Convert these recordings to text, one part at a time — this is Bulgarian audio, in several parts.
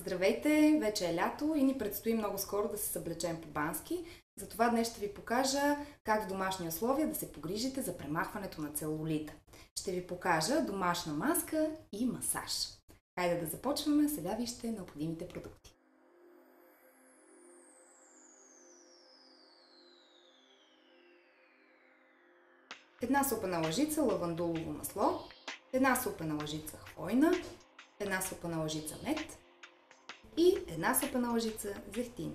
Здравейте! Вече е лято и ни предстои много скоро да се съблечем по-бански. Затова днес ще ви покажа как в домашни условия да се погрижите за премахването на целулита. Ще ви покажа домашна маска и масаж. Хайде да започваме, сега вижте необходимите продукти. Една супена лъжица лавандулово масло, една супена лъжица хвойна, една супена лъжица мед и една супена лъжица зехтин.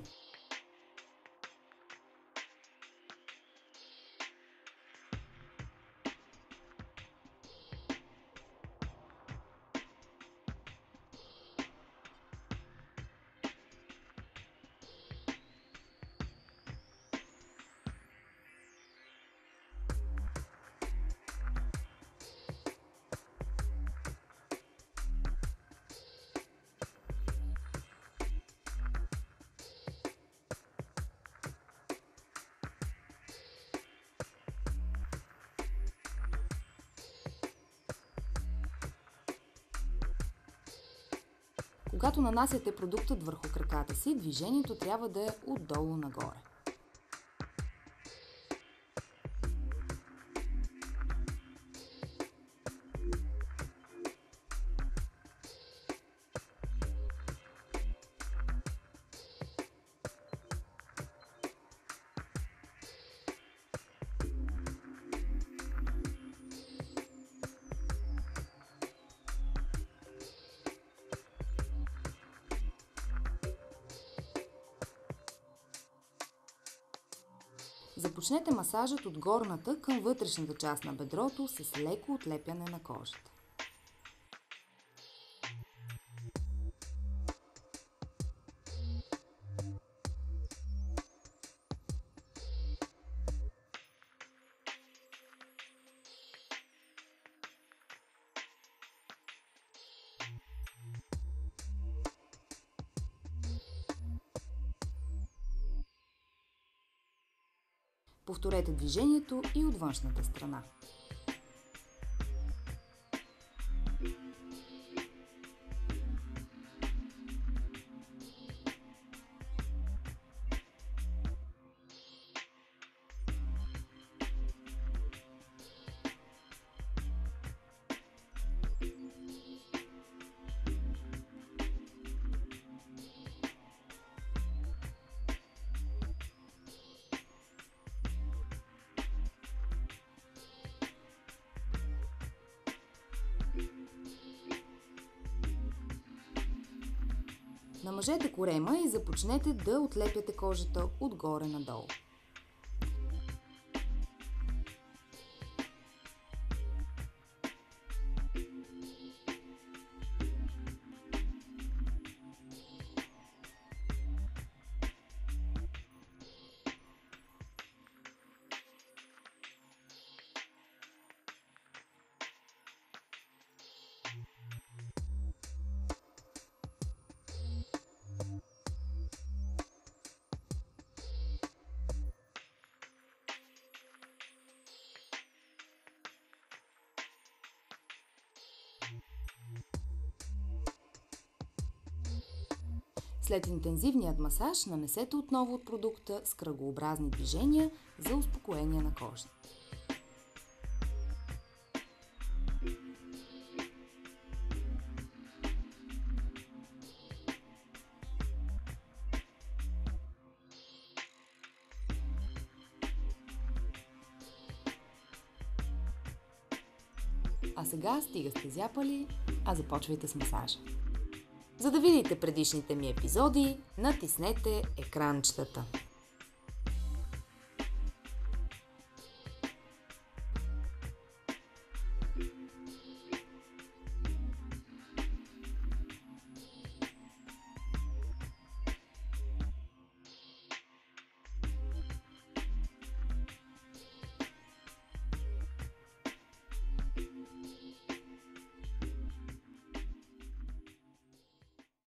Когато нанасяте продуктът върху краката си, движението трябва да е отдолу нагоре. Започнете масажът от горната към вътрешната част на бедрото с леко отлепяне на кожата. Повторете движението и от външната страна. Намажете корема и започнете да отлепяте кожата отгоре надолу. След интензивният масаж нанесете отново от продукта с кръгообразни движения за успокоение на кожата. А сега стига сте зяпали, а започвайте с масажа. За да видите предишните ми епизоди, натиснете екранчетата.